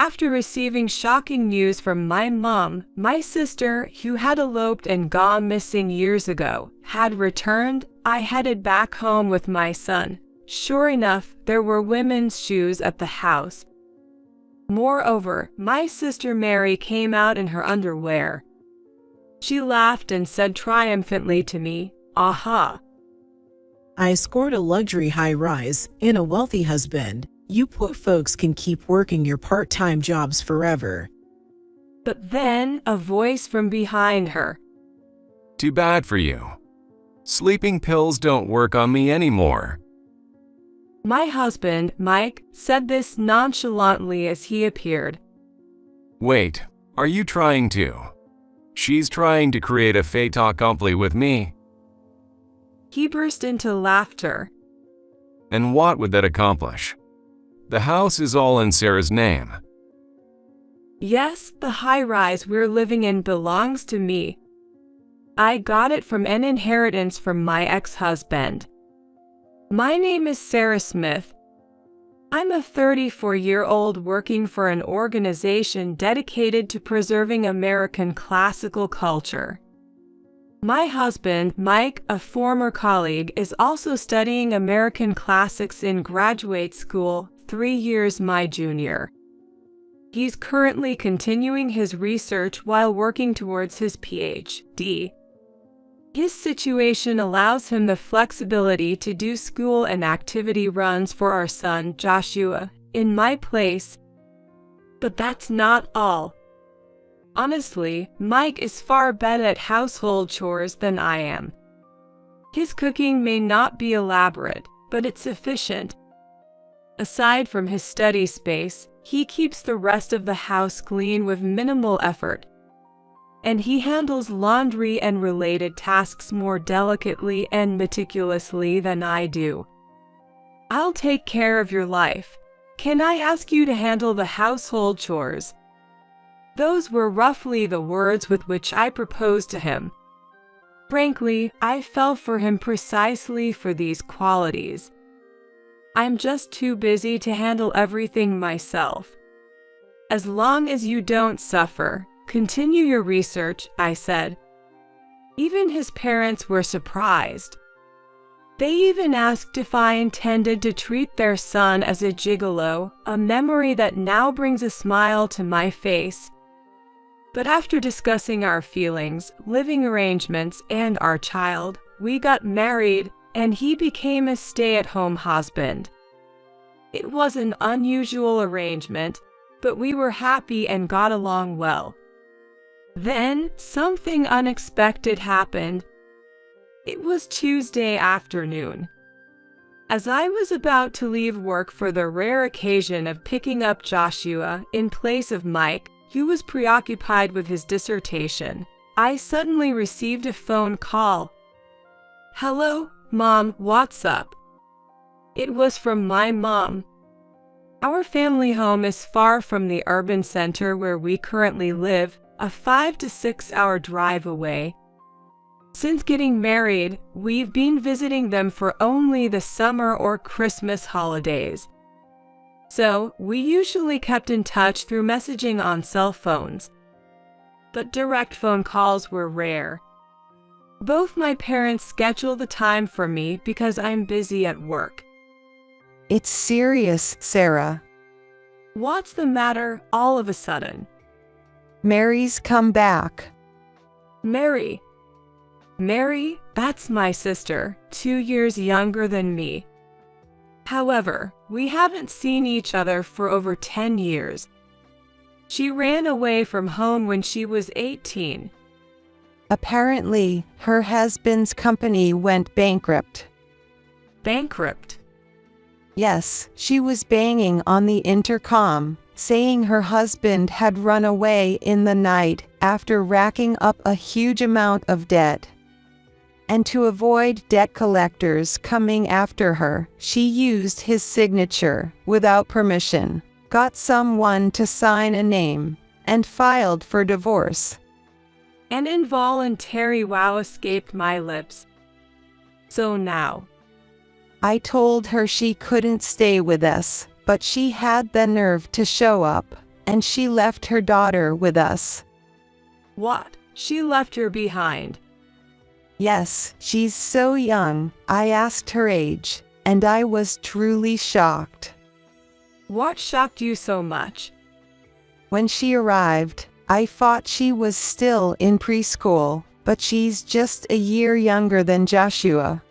After receiving shocking news from my mom, my sister, who had eloped and gone missing years ago, had returned, I headed back home with my son. Sure enough, there were women's shoes at the house. Moreover, my sister Mary came out in her underwear. She laughed and said triumphantly to me, "Aha! I scored a luxury high-rise and a wealthy husband. You poor folks can keep working your part-time jobs forever." But then, a voice from behind her. Too bad for you. Sleeping pills don't work on me anymore. My husband, Mike, said this nonchalantly as he appeared. Wait, are you trying to? She's trying to create a fait accompli with me. He burst into laughter. And what would that accomplish? The house is all in Sarah's name. Yes, the high-rise we're living in belongs to me. I got it from an inheritance from my ex-husband. My name is Sarah Smith. I'm a 34-year-old working for an organization dedicated to preserving American classical culture. My husband, Mike, a former colleague, is also studying American classics in graduate school, 3 years my junior. He's currently continuing his research while working towards his PhD. His situation allows him the flexibility to do school and activity runs for our son, Joshua, in my place. But that's not all. Honestly, Mike is far better at household chores than I am. His cooking may not be elaborate, but it's efficient. Aside from his study space, he keeps the rest of the house clean with minimal effort. And he handles laundry and related tasks more delicately and meticulously than I do. I'll take care of your life. Can I ask you to handle the household chores? Those were roughly the words with which I proposed to him. Frankly, I fell for him precisely for these qualities. I'm just too busy to handle everything myself. As long as you don't suffer, continue your research, I said. Even his parents were surprised. They even asked if I intended to treat their son as a gigolo, a memory that now brings a smile to my face. But after discussing our feelings, living arrangements, and our child, we got married, and he became a stay-at-home husband. It was an unusual arrangement, but we were happy and got along well. Then, something unexpected happened. It was Tuesday afternoon. As I was about to leave work for the rare occasion of picking up Joshua in place of Mike, who was preoccupied with his dissertation, I suddenly received a phone call. "Hello, Mom, what's up?" It was from my mom. Our family home is far from the urban center where we currently live, a 5 to 6 hour drive away. Since getting married, we've been visiting them for only the summer or Christmas holidays. So, we usually kept in touch through messaging on cell phones. But direct phone calls were rare. Both my parents schedule the time for me because I'm busy at work. It's serious, Sarah. What's the matter all of a sudden? Mary's come back. Mary? Mary, that's my sister, 2 years younger than me. However, we haven't seen each other for over 10 years. She ran away from home when she was 18. Apparently, her husband's company went bankrupt. Bankrupt? Yes, she was banging on the intercom, saying her husband had run away in the night after racking up a huge amount of debt. And to avoid debt collectors coming after her, she used his signature without permission, got someone to sign a name, and filed for divorce. An involuntary wow escaped my lips. So now, I told her she couldn't stay with us, but she had the nerve to show up and she left her daughter with us. What? She left her behind? Yes, she's so young. I asked her age, and I was truly shocked. What shocked you so much? When she arrived, I thought she was still in preschool, but she's just a year younger than Joshua.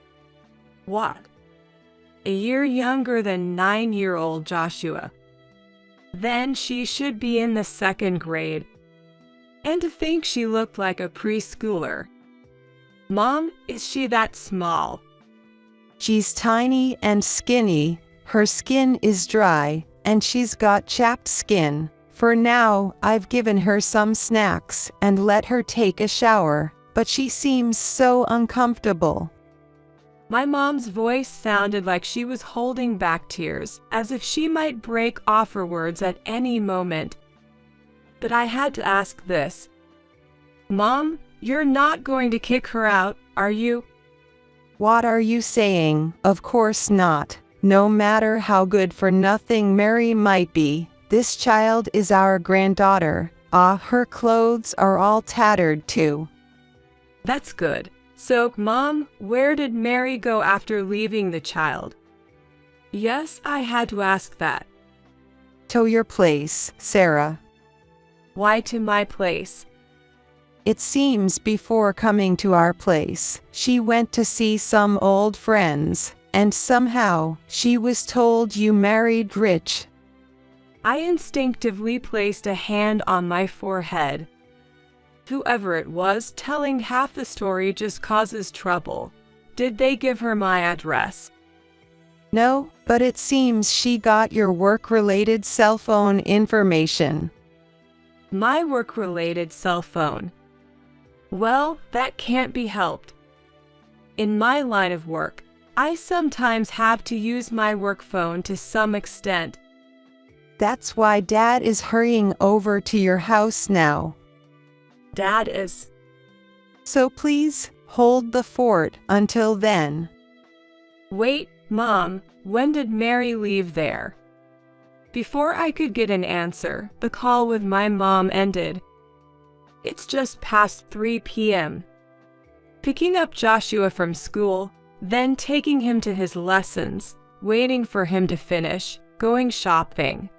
What? A year younger than 9-year-old Joshua. Then she should be in the 2nd grade. And to think she looked like a preschooler. Mom, is she that small? She's tiny and skinny, her skin is dry, and she's got chapped skin. For now, I've given her some snacks and let her take a shower, but she seems so uncomfortable. My mom's voice sounded like she was holding back tears, as if she might break off her words at any moment. But I had to ask this. Mom, you're not going to kick her out, are you? What are you saying? Of course not. No matter how good for nothing Mary might be, this child is our granddaughter. Her clothes are all tattered too. That's good. So, Mom, where did Mary go after leaving the child? Yes, I had to ask that. To your place, Sarah. Why to my place? It seems before coming to our place, she went to see some old friends, and somehow she was told you married Rich. I instinctively placed a hand on my forehead. Whoever it was, telling half the story just causes trouble. Did they give her my address? No, but it seems she got your work-related cell phone information. My work-related cell phone. Well, that can't be helped. In my line of work, I sometimes have to use my work phone to some extent. That's why Dad is hurrying over to your house now. Dad is. So please, hold the fort until then. Wait, Mom, when did Mary leave there? Before I could get an answer, the call with my mom ended. It's just past 3 p.m. Picking up Joshua from school, then taking him to his lessons, waiting for him to finish, going shopping.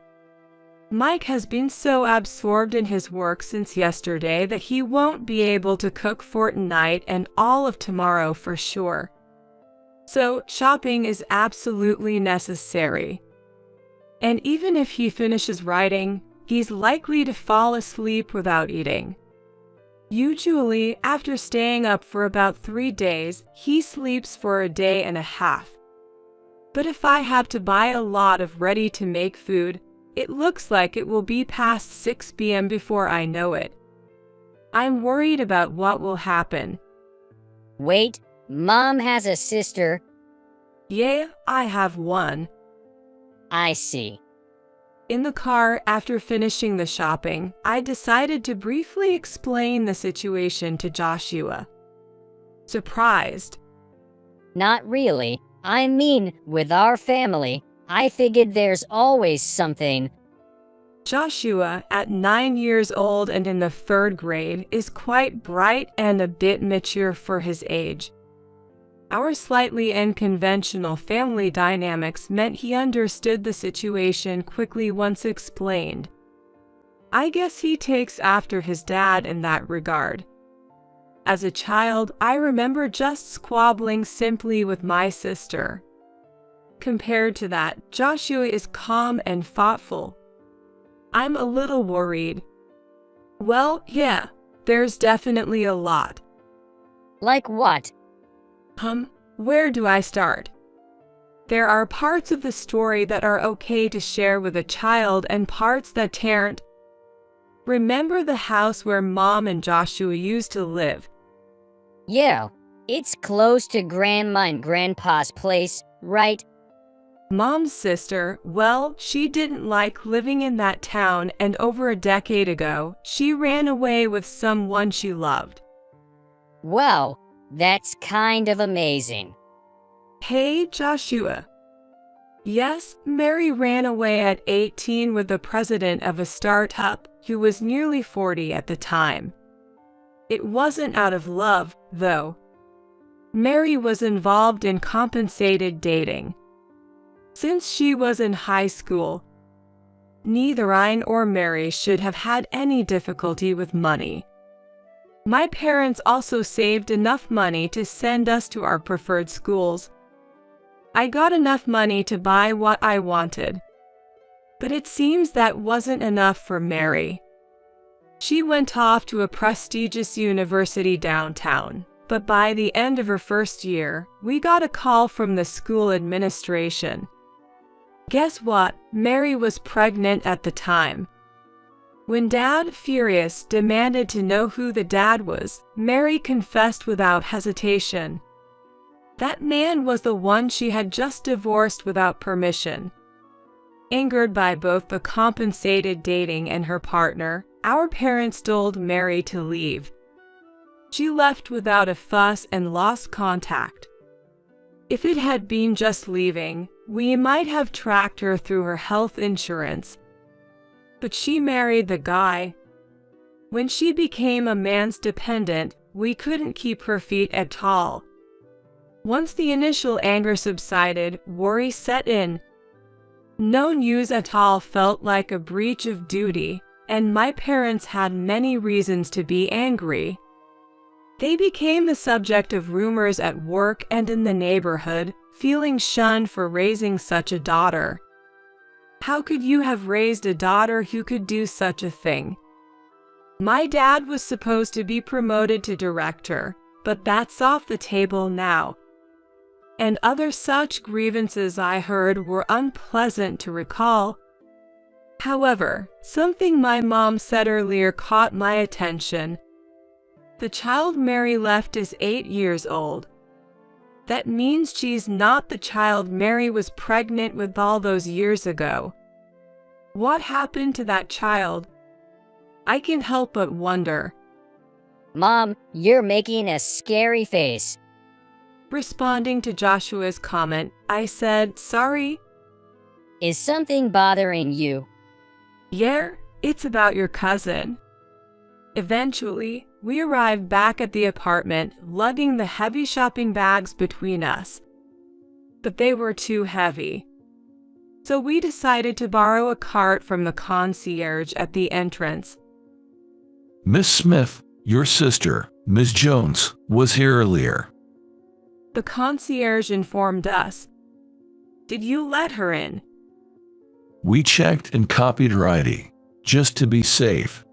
Mike has been so absorbed in his work since yesterday that he won't be able to cook for tonight and all of tomorrow for sure. So, shopping is absolutely necessary. And even if he finishes writing, he's likely to fall asleep without eating. Usually, after staying up for about 3 days, he sleeps for a day and a half. But if I have to buy a lot of ready-to-make food, it looks like it will be past 6 p.m. before I know it. I'm worried about what will happen. Wait, Mom has a sister. Yeah, I have one. I see. In the car, after finishing the shopping, I decided to briefly explain the situation to Joshua. Surprised. Not really. I mean, with our family, I figured there's always something. Joshua, at 9 years old and in the 3rd grade, is quite bright and a bit mature for his age. Our slightly unconventional family dynamics meant he understood the situation quickly once explained. I guess he takes after his dad in that regard. As a child, I remember just squabbling simply with my sister. Compared to that, Joshua is calm and thoughtful. I'm a little worried. Well, yeah, there's definitely a lot. Like what? Where do I start? There are parts of the story that are okay to share with a child and parts that aren't. Remember the house where Mom and Joshua used to live? Yeah, it's close to Grandma and Grandpa's place, right? Mom's sister, well, she didn't like living in that town, and over a decade ago, she ran away with someone she loved. Wow, that's kind of amazing. Hey, Joshua. Yes, Mary ran away at 18 with the president of a startup who was nearly 40 at the time. It wasn't out of love, though. Mary was involved in compensated dating. Since she was in high school, neither I nor Mary should have had any difficulty with money. My parents also saved enough money to send us to our preferred schools. I got enough money to buy what I wanted. But it seems that wasn't enough for Mary. She went off to a prestigious university downtown, but by the end of her first year, we got a call from the school administration. Guess what? Mary was pregnant at the time. When Dad, furious, demanded to know who the dad was, Mary confessed without hesitation. That man was the one she had just divorced without permission. Angered by both the compensated dating and her partner, our parents told Mary to leave. She left without a fuss and lost contact. If it had been just leaving, we might have tracked her through her health insurance. But she married the guy. When she became a man's dependent, we couldn't keep her feet at all. Once the initial anger subsided, worry set in. No news at all felt like a breach of duty, and my parents had many reasons to be angry. They became the subject of rumors at work and in the neighborhood, feeling shunned for raising such a daughter. How could you have raised a daughter who could do such a thing? My dad was supposed to be promoted to director, but that's off the table now. And other such grievances I heard were unpleasant to recall. However, something my mom said earlier caught my attention. The child Mary left is 8 years old. That means she's not the child Mary was pregnant with all those years ago. What happened to that child? I can't help but wonder. Mom, you're making a scary face. Responding to Joshua's comment, I said, "Sorry." Is something bothering you? Yeah, it's about your cousin. Eventually, we arrived back at the apartment, lugging the heavy shopping bags between us. But they were too heavy. So we decided to borrow a cart from the concierge at the entrance. Miss Smith, your sister, Miss Jones, was here earlier. The concierge informed us. Did you let her in? We checked and copied her ID, just to be safe.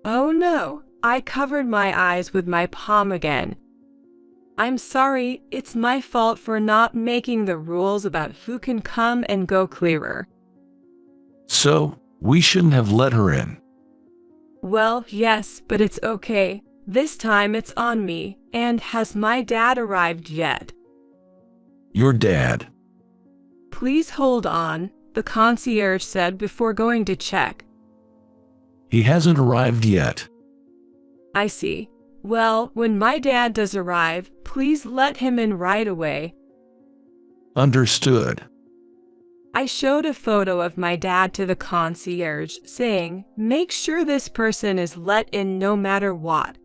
Oh no, I covered my eyes with my palm again. I'm sorry, it's my fault for not making the rules about who can come and go clearer. So, we shouldn't have let her in. Well, yes, but it's okay. This time it's on me, and has my dad arrived yet? Your dad. Please hold on, the concierge said before going to check. He hasn't arrived yet. I see. Well, when my dad does arrive, please let him in right away. Understood. I showed a photo of my dad to the concierge, saying, make sure this person is let in no matter what.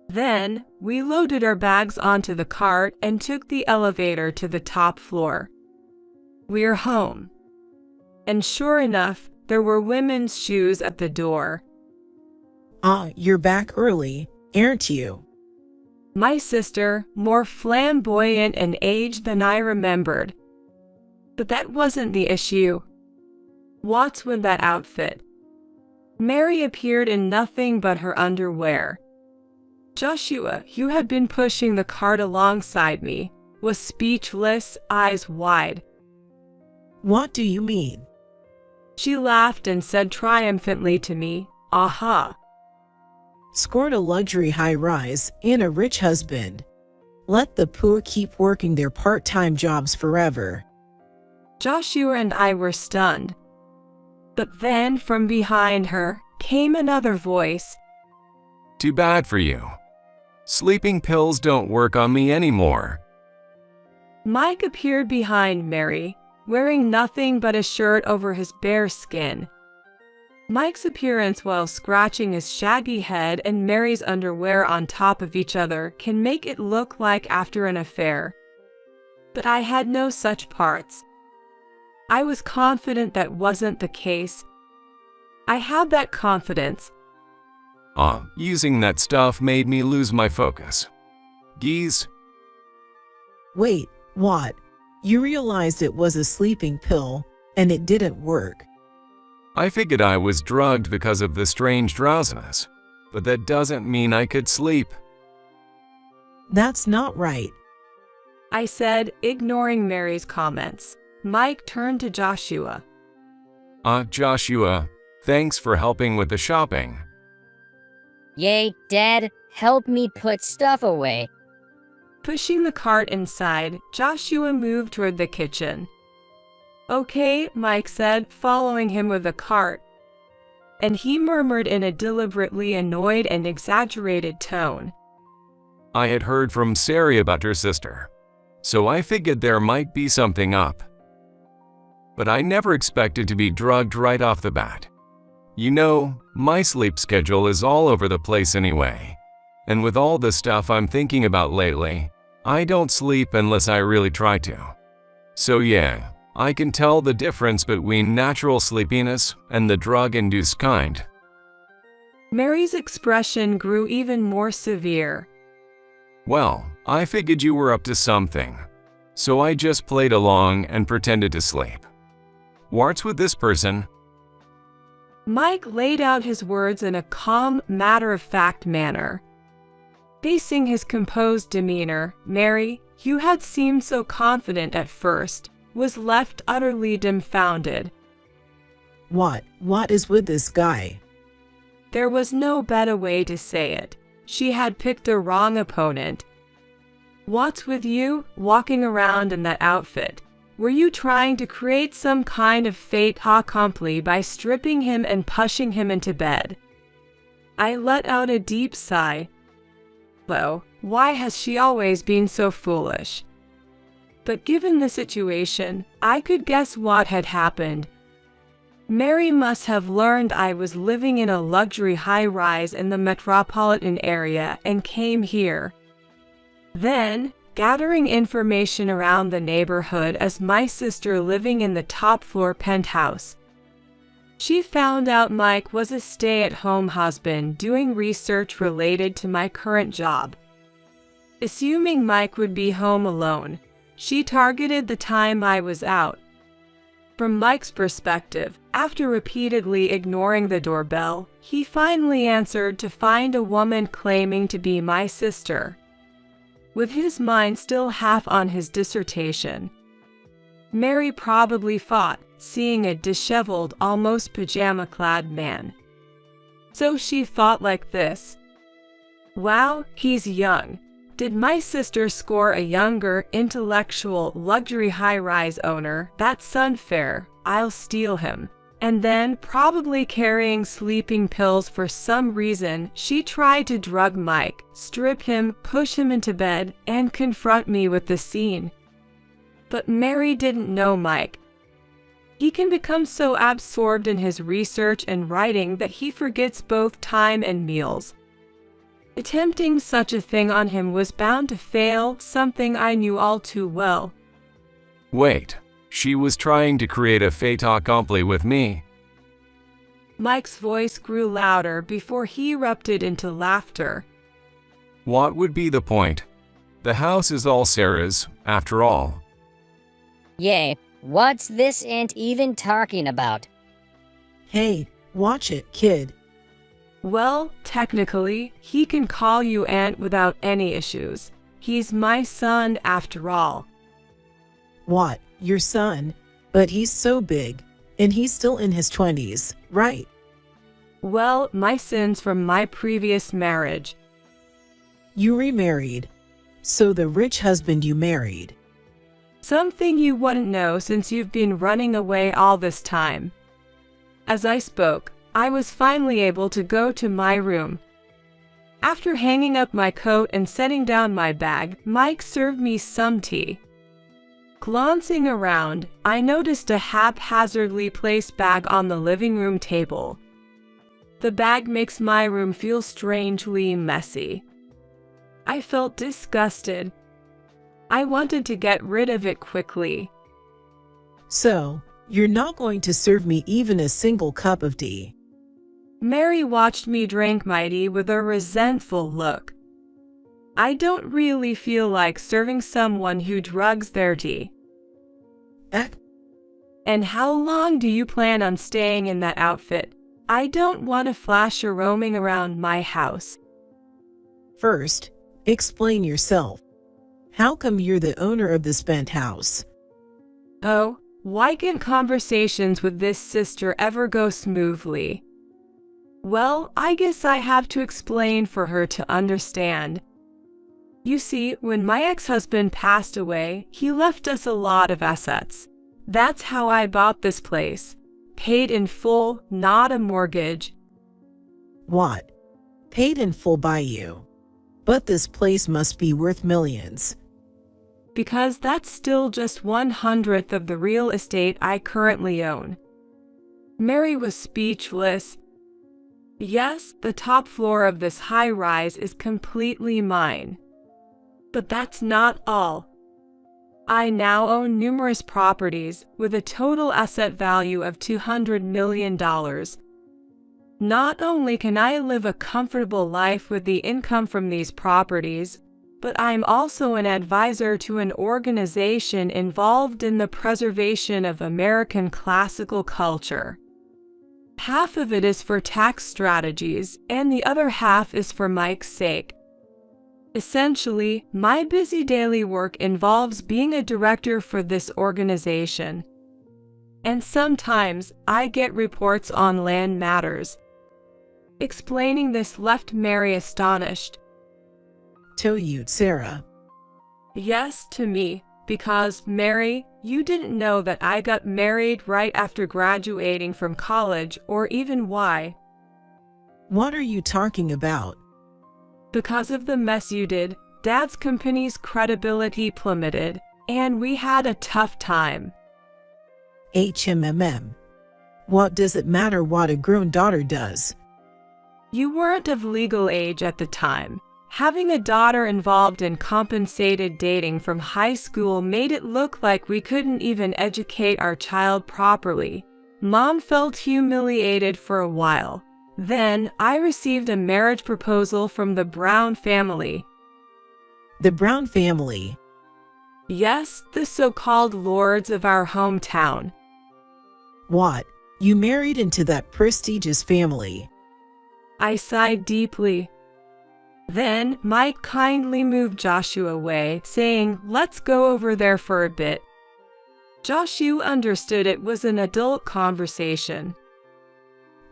Then, we loaded our bags onto the cart and took the elevator to the top floor. We're home. And sure enough, there were women's shoes at the door. You're back early, aren't you? My sister, more flamboyant and aged than I remembered. But that wasn't the issue. What's with that outfit? Mary appeared in nothing but her underwear. Joshua, who had been pushing the cart alongside me, was speechless, eyes wide. What do you mean? She laughed and said triumphantly to me, "Aha." Scored a luxury high-rise and a rich husband. Let the poor keep working their part-time jobs forever. Joshua and I were stunned. But then from behind her came another voice. Too bad for you. Sleeping pills don't work on me anymore. Mike appeared behind Mary, wearing nothing but a shirt over his bare skin. Mike's appearance while scratching his shaggy head and Mary's underwear on top of each other can make it look like after an affair. But I had no such parts. I was confident that wasn't the case. I had that confidence. Using that stuff made me lose my focus. Geez. Wait, what? You realized it was a sleeping pill, and it didn't work. I figured I was drugged because of the strange drowsiness, but that doesn't mean I could sleep. That's not right. I said, ignoring Mary's comments. Mike turned to Joshua. Joshua, thanks for helping with the shopping. Yay, Dad, help me put stuff away. Pushing the cart inside, Joshua moved toward the kitchen. Okay, Mike said, following him with the cart. And he murmured in a deliberately annoyed and exaggerated tone. I had heard from Sari about her sister, so I figured there might be something up. But I never expected to be drugged right off the bat. You know, my sleep schedule is all over the place anyway. And with all the stuff I'm thinking about lately, I don't sleep unless I really try to. So yeah, I can tell the difference between natural sleepiness and the drug-induced kind. Mary's expression grew even more severe. Well, I figured you were up to something, so I just played along and pretended to sleep. What's with this person? Mike laid out his words in a calm, matter-of-fact manner. Facing his composed demeanor, Mary, who had seemed so confident at first, was left utterly dumbfounded. What is with this guy? There was no better way to say it. She had picked a wrong opponent. What's with you, walking around in that outfit? Were you trying to create some kind of fait accompli by stripping him and pushing him into bed? I let out a deep sigh. Well, why has she always been so foolish? But given the situation, I could guess what had happened. Mary must have learned I was living in a luxury high-rise in the metropolitan area and came here. Then, gathering information around the neighborhood as my sister living in the top-floor penthouse, she found out Mike was a stay-at-home husband doing research related to my current job. Assuming Mike would be home alone, she targeted the time I was out. From Mike's perspective, after repeatedly ignoring the doorbell, he finally answered to find a woman claiming to be my sister. With his mind still half on his dissertation, Mary probably thought, seeing a disheveled, almost pajama-clad man. So she thought like this. Wow, he's young. Did my sister score a younger, intellectual, luxury high-rise owner? That's unfair. I'll steal him. And then, probably carrying sleeping pills for some reason, she tried to drug Mike, strip him, push him into bed, and confront me with the scene. But Mary didn't know Mike. He can become so absorbed in his research and writing that he forgets both time and meals. Attempting such a thing on him was bound to fail, something I knew all too well. Wait, she was trying to create a fait accompli with me. Mike's voice grew louder before he erupted into laughter. What would be the point? The house is all Sarah's, after all. Yay, what's this aunt even talking about? Hey, watch it, kid. Well, technically, he can call you aunt without any issues. He's my son after all. What, your son? But he's so big, and he's still in his 20s, right? Well, my sins from my previous marriage. You remarried. So the rich husband you married. Something you wouldn't know since you've been running away all this time. As I spoke, I was finally able to go to my room. After hanging up my coat and setting down my bag, Mike served me some tea. Glancing around, I noticed a haphazardly placed bag on the living room table. The bag makes my room feel strangely messy. I felt disgusted. I wanted to get rid of it quickly. So, you're not going to serve me even a single cup of tea? Mary watched me drink my tea with a resentful look. I don't really feel like serving someone who drugs their tea. And how long do you plan on staying in that outfit? I don't want a flasher roaming around my house. First, explain yourself. How come you're the owner of this penthouse? Oh, why can't conversations with this sister ever go smoothly? Well, I guess I have to explain for her to understand. You see, when my ex-husband passed away, he left us a lot of assets. That's how I bought this place. Paid in full, not a mortgage. What? Paid in full by you? But this place must be worth millions. Because that's still just 1/100th of the real estate I currently own. Mary was speechless. Yes, the top floor of this high-rise is completely mine. But that's not all. I now own numerous properties with a total asset value of $200 million. Not only can I live a comfortable life with the income from these properties, but I'm also an advisor to an organization involved in the preservation of American classical culture. Half of it is for tax strategies, and the other half is for Mike's sake. Essentially, my busy daily work involves being a director for this organization. And sometimes I get reports on land matters. Explaining this left Mary astonished. To you, Sarah. Yes, to me, because, Mary, you didn't know that I got married right after graduating from college, or even why. What are you talking about? Because of the mess you did, Dad's company's credibility plummeted, and we had a tough time. HMMM. What does it matter what a grown daughter does? You weren't of legal age at the time. Having a daughter involved in compensated dating from high school made it look like we couldn't even educate our child properly. Mom felt humiliated for a while. Then, I received a marriage proposal from the Brown family. The Brown family? Yes, the so-called lords of our hometown. What? You married into that prestigious family? I sighed deeply. Then, Mike kindly moved Joshua away, saying, "Let's go over there for a bit." Joshua understood it was an adult conversation.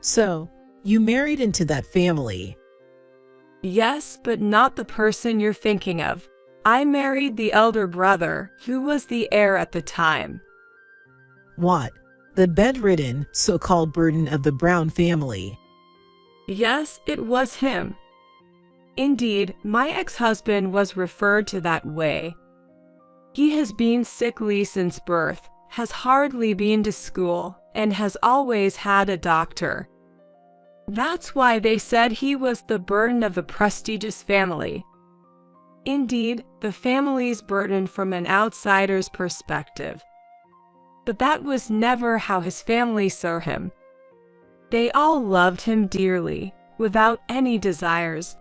So, you married into that family? Yes, but not the person you're thinking of. I married the elder brother, who was the heir at the time. What? The bedridden, so-called burden of the Brown family? Yes, it was him. Indeed, my ex-husband was referred to that way. He has been sickly since birth, has hardly been to school, and has always had a doctor. That's why they said he was the burden of the prestigious family. Indeed, the family's burden from an outsider's perspective. But that was never how his family saw him. They all loved him dearly, without any desires.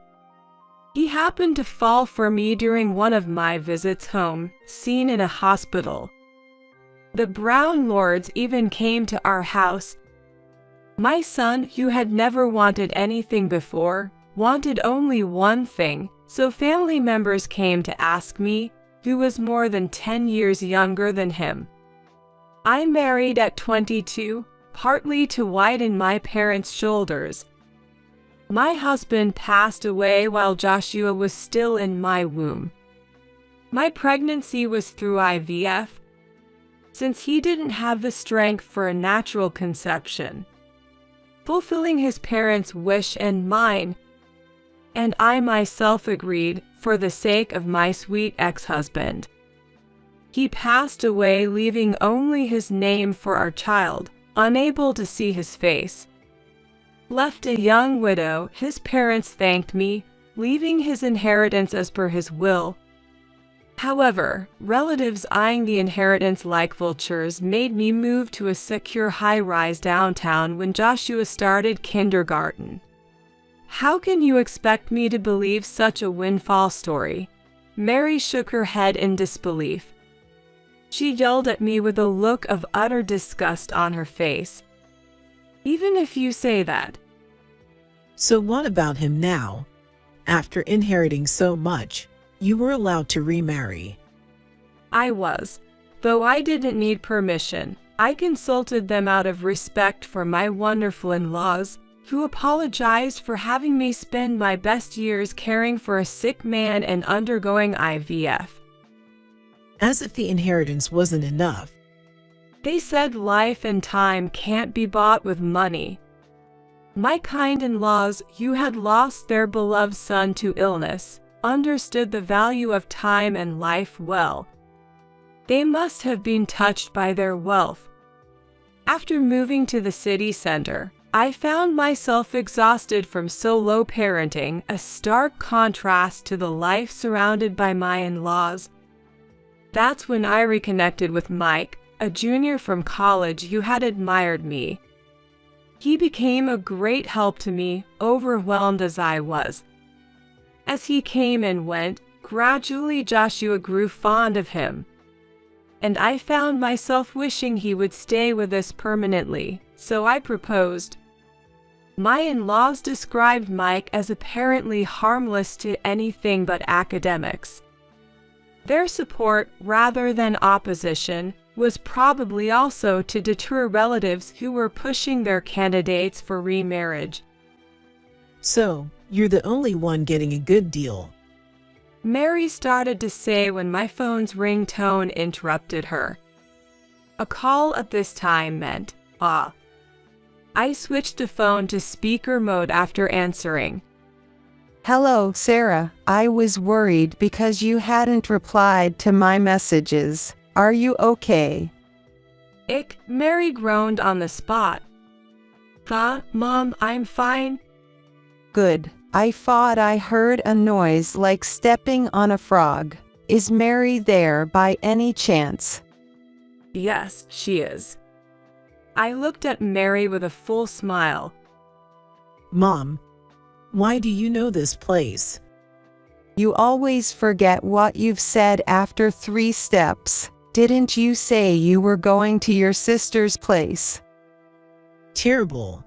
He happened to fall for me during one of my visits home, seen in a hospital. The Brown lords even came to our house. My son, who had never wanted anything before, wanted only one thing, so family members came to ask me, who was more than 10 years younger than him. I married at 22, partly to widen my parents' shoulders. My husband passed away while Joshua was still in my womb. My pregnancy was through IVF, since he didn't have the strength for a natural conception, fulfilling his parents' wish and mine, and I myself agreed for the sake of my sweet ex-husband. He passed away, leaving only his name for our child, unable to see his face. Left a young widow, his parents thanked me, leaving his inheritance as per his will. However, relatives eyeing the inheritance like vultures made me move to a secure high-rise downtown when Joshua started kindergarten. How can you expect me to believe such a windfall story? Mary shook her head in disbelief. She yelled at me with a look of utter disgust on her face. Even if you say that. So what about him now? After inheriting so much, you were allowed to remarry. I was. Though I didn't need permission, I consulted them out of respect for my wonderful in-laws, who apologized for having me spend my best years caring for a sick man and undergoing IVF. As if the inheritance wasn't enough. They said life and time can't be bought with money. My kind in-laws, who had lost their beloved son to illness, understood the value of time and life well. They must have been touched by their wealth. After moving to the city center, I found myself exhausted from solo parenting, a stark contrast to the life surrounded by my in-laws. That's when I reconnected with Mike, a junior from college who had admired me. He became a great help to me, overwhelmed as I was. As he came and went, gradually Joshua grew fond of him. And I found myself wishing he would stay with us permanently, so I proposed. My in-laws described Mike as apparently harmless to anything but academics. Their support, rather than opposition, was probably also to deter relatives who were pushing their candidates for remarriage. So, you're the only one getting a good deal. Mary started to say when my phone's ringtone interrupted her. A call at this time meant, I switched the phone to speaker mode after answering. Hello, Sarah. I was worried because you hadn't replied to my messages. Are you okay? Mary groaned on the spot. Mom, I'm fine. Good. I thought I heard a noise like stepping on a frog. Is Mary there by any chance? Yes, she is. I looked at Mary with a full smile. Mom, why do you know this place? You always forget what you've said after 3 steps. Didn't you say you were going to your sister's place? Terrible.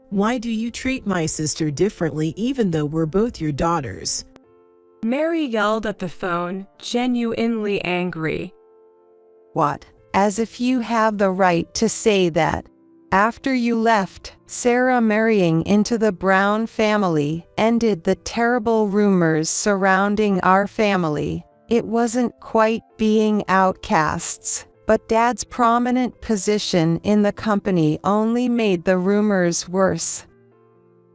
Why do you treat my sister differently even though we're both your daughters? Mary yelled at the phone, genuinely angry. What? As if you have the right to say that. After you left, Sarah marrying into the Brown family ended the terrible rumors surrounding our family. It wasn't quite being outcasts, but Dad's prominent position in the company only made the rumors worse.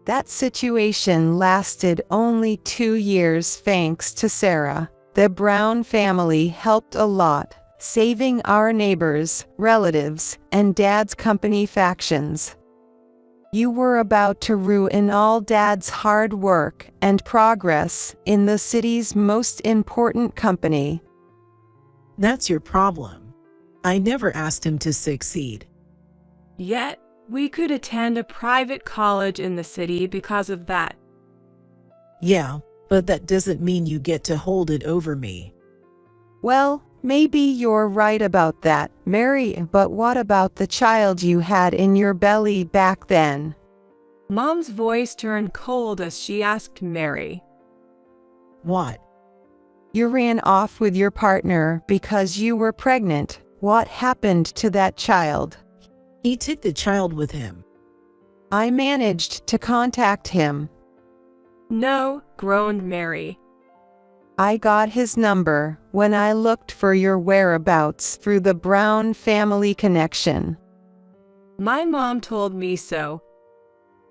That situation lasted only 2 years thanks to Sarah. The Brown family helped a lot, saving our neighbors, relatives, and Dad's company factions. You were about to ruin all Dad's hard work and progress in the city's most important company. That's your problem. I never asked him to succeed. Yet, we could attend a private college in the city because of that. Yeah, but that doesn't mean you get to hold it over me. Well, maybe you're right about that, Mary, but what about the child you had in your belly back then? Mom's voice turned cold as she asked Mary. What? You ran off with your partner because you were pregnant. What happened to that child? He took the child with him. I managed to contact him. No, groaned Mary. I got his number when I looked for your whereabouts through the Brown family connection. My mom told me so.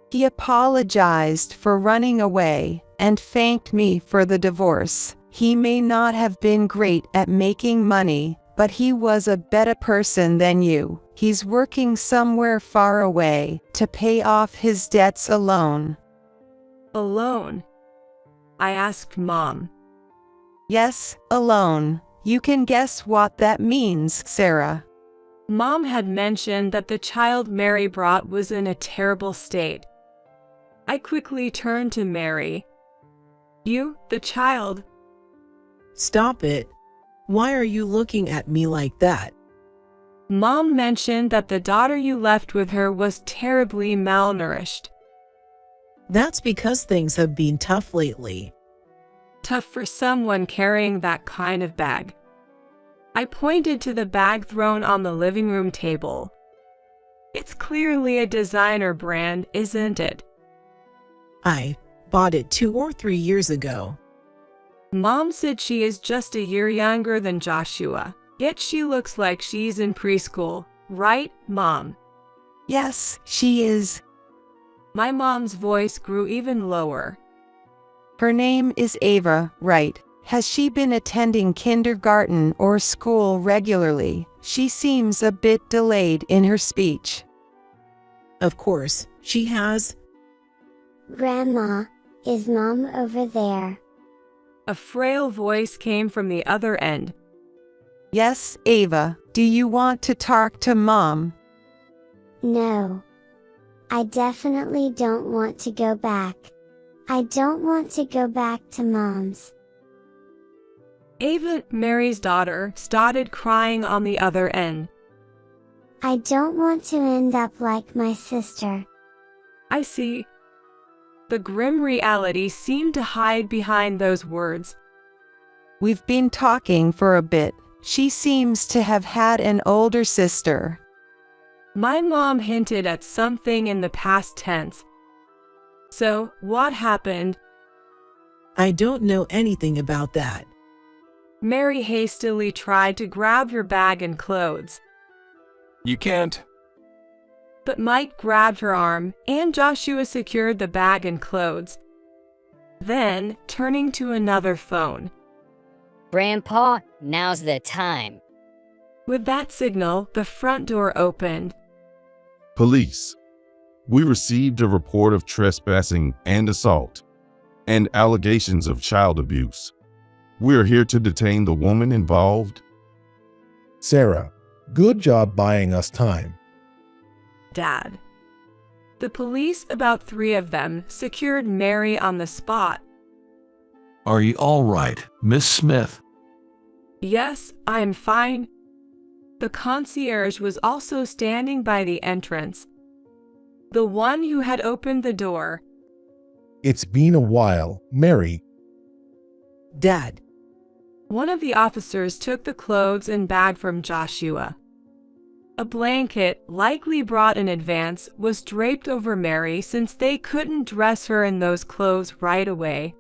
He apologized for running away and thanked me for the divorce. He may not have been great at making money, but he was a better person than you. He's working somewhere far away to pay off his debts alone. Alone? I asked Mom. Yes, alone. You can guess what that means, Sarah. Mom had mentioned that the child Mary brought was in a terrible state. I quickly turned to Mary. You, the child? Stop it. Why are you looking at me like that? Mom mentioned that the daughter you left with her was terribly malnourished. That's because things have been tough lately. Tough for someone carrying that kind of bag. I pointed to the bag thrown on the living room table. It's clearly a designer brand, isn't it? I bought it 2 or 3 years ago. Mom said she is just a year younger than Joshua, yet she looks like she's in preschool, right, Mom? Yes, she is. My mom's voice grew even lower. Her name is Ava, right? Has she been attending kindergarten or school regularly? She seems a bit delayed in her speech. Of course, she has. Grandma, is Mom over there? A frail voice came from the other end. Yes, Ava, do you want to talk to Mom? No. I definitely don't want to go back. I don't want to go back to Mom's. Ava, Mary's daughter, started crying on the other end. I don't want to end up like my sister. I see. The grim reality seemed to hide behind those words. We've been talking for a bit. She seems to have had an older sister. My mom hinted at something in the past tense. So, what happened? I don't know anything about that. Mary hastily tried to grab her bag and clothes. You can't. But Mike grabbed her arm, and Joshua secured the bag and clothes. Then, turning to another phone. Grandpa, now's the time. With that signal, the front door opened. Police. We received a report of trespassing and assault, and allegations of child abuse. We are here to detain the woman involved. Sarah, good job buying us time. Dad. The police, about 3 of them, secured Mary on the spot. Are you all right, Miss Smith? Yes, I am fine. The concierge was also standing by the entrance. The one who had opened the door. It's been a while, Mary. Dad. One of the officers took the clothes and bag from Joshua. A blanket, likely brought in advance, was draped over Mary since they couldn't dress her in those clothes right away.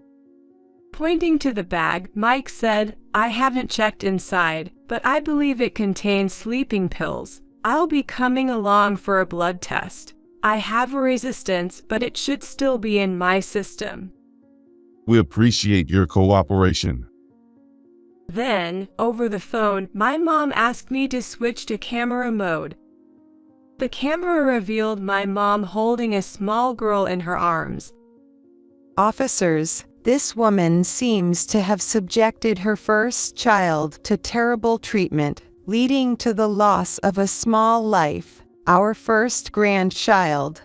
Pointing to the bag, Mike said, I haven't checked inside, but I believe it contains sleeping pills. I'll be coming along for a blood test. I have a resistance, but it should still be in my system. We appreciate your cooperation. Then, over the phone, my mom asked me to switch to camera mode. The camera revealed my mom holding a small girl in her arms. Officers, this woman seems to have subjected her first child to terrible treatment, leading to the loss of a small life, our first grandchild.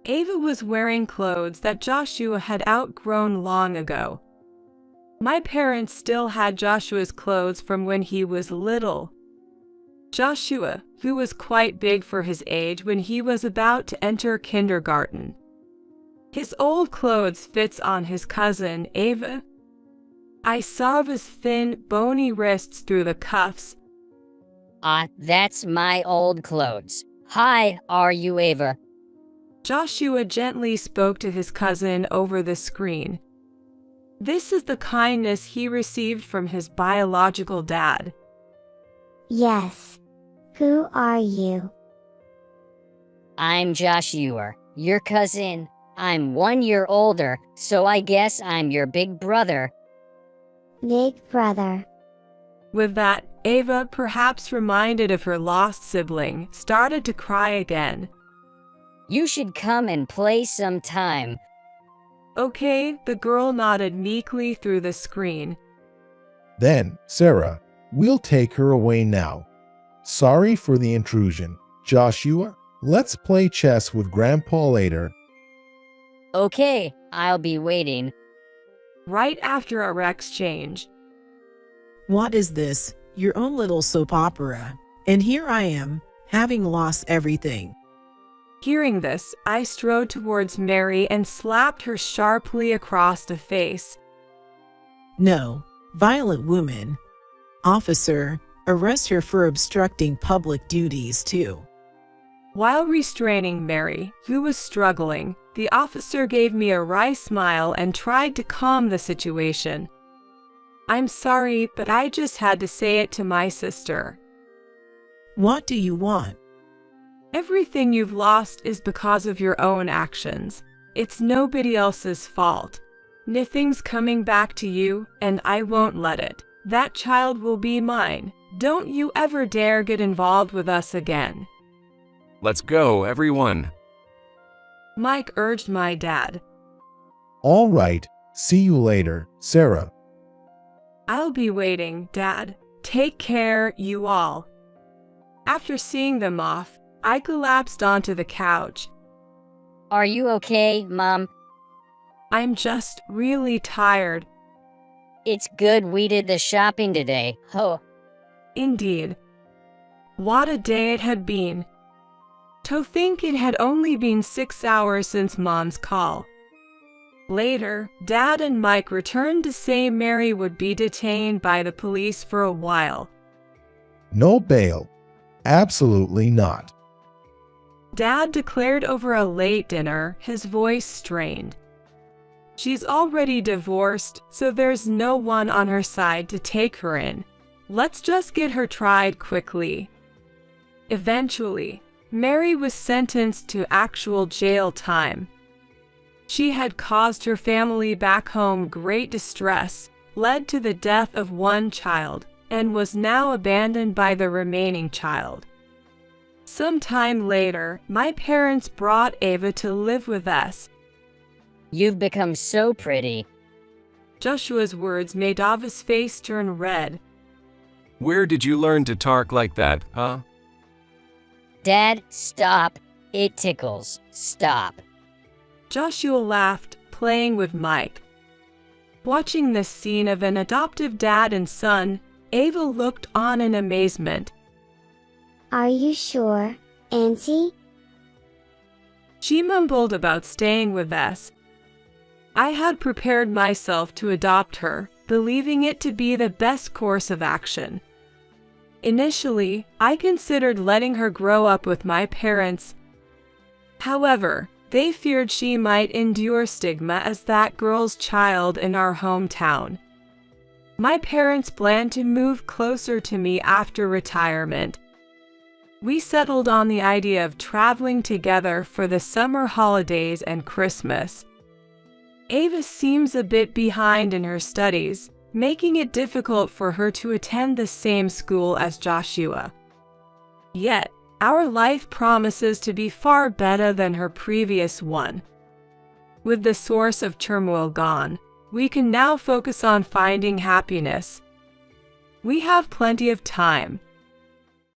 Ava was wearing clothes that Joshua had outgrown long ago. My parents still had Joshua's clothes from when he was little. Joshua, who was quite big for his age when he was about to enter kindergarten. His old clothes fits on his cousin, Ava. I saw his thin, bony wrists through the cuffs. That's my old clothes. Hi, are you Ava? Joshua gently spoke to his cousin over the screen. This is the kindness he received from his biological dad. Yes. Who are you? I'm Joshua, your cousin. I'm 1 year older, so I guess I'm your big brother. Big brother. With that, Ava, perhaps reminded of her lost sibling, started to cry again. You should come and play sometime. Okay, the girl nodded meekly through the screen. Then, Sarah, we'll take her away now. Sorry for the intrusion. Joshua, let's play chess with Grandpa later. Okay, I'll be waiting. Right after our exchange, What is this? Your own little soap opera. And here I am, having lost everything. hearing this, I strode towards Mary and slapped her sharply across the face. No, violent woman. Officer, arrest her for obstructing public duties too. While restraining Mary, who was struggling, the officer gave me a wry smile and tried to calm the situation. I'm sorry, but I just had to say it to my sister. What do you want? Everything you've lost is because of your own actions. It's nobody else's fault. Nothing's coming back to you, and I won't let it. That child will be mine. Don't you ever dare get involved with us again. Let's go, everyone. Mike urged my dad. All right, see you later, Sarah. I'll be waiting, Dad. Take care, you all. After seeing them off, I collapsed onto the couch. Are you okay, Mom? I'm just really tired. It's good we did the shopping today. Ho. Indeed. What a day it had been. To think it had only been 6 hours since Mom's call. Later, Dad and Mike returned to say Mary would be detained by the police for a while. No bail. Absolutely not. Dad declared over a late dinner, his voice strained. She's already divorced, so there's no one on her side to take her in. Let's just get her tried quickly. Eventually, Mary was sentenced to actual jail time. She had caused her family back home great distress, led to the death of one child, and was now abandoned by the remaining child. Sometime later, my parents brought Ava to live with us. You've become so pretty. Joshua's words made Ava's face turn red. Where did you learn to talk like that, huh? Dad, stop. It tickles. Stop. Joshua laughed, playing with Mike. Watching this scene of an adoptive dad and son, Ava looked on in amazement. Are you sure, Auntie? She mumbled about staying with us. I had prepared myself to adopt her, believing it to be the best course of action. Initially, I considered letting her grow up with my parents. However, they feared she might endure stigma as that girl's child in our hometown. My parents planned to move closer to me after retirement. We settled on the idea of traveling together for the summer holidays and Christmas. Ava seems a bit behind in her studies, making it difficult for her to attend the same school as Joshua. Yet, our life promises to be far better than her previous one. With the source of turmoil gone, we can now focus on finding happiness. We have plenty of time,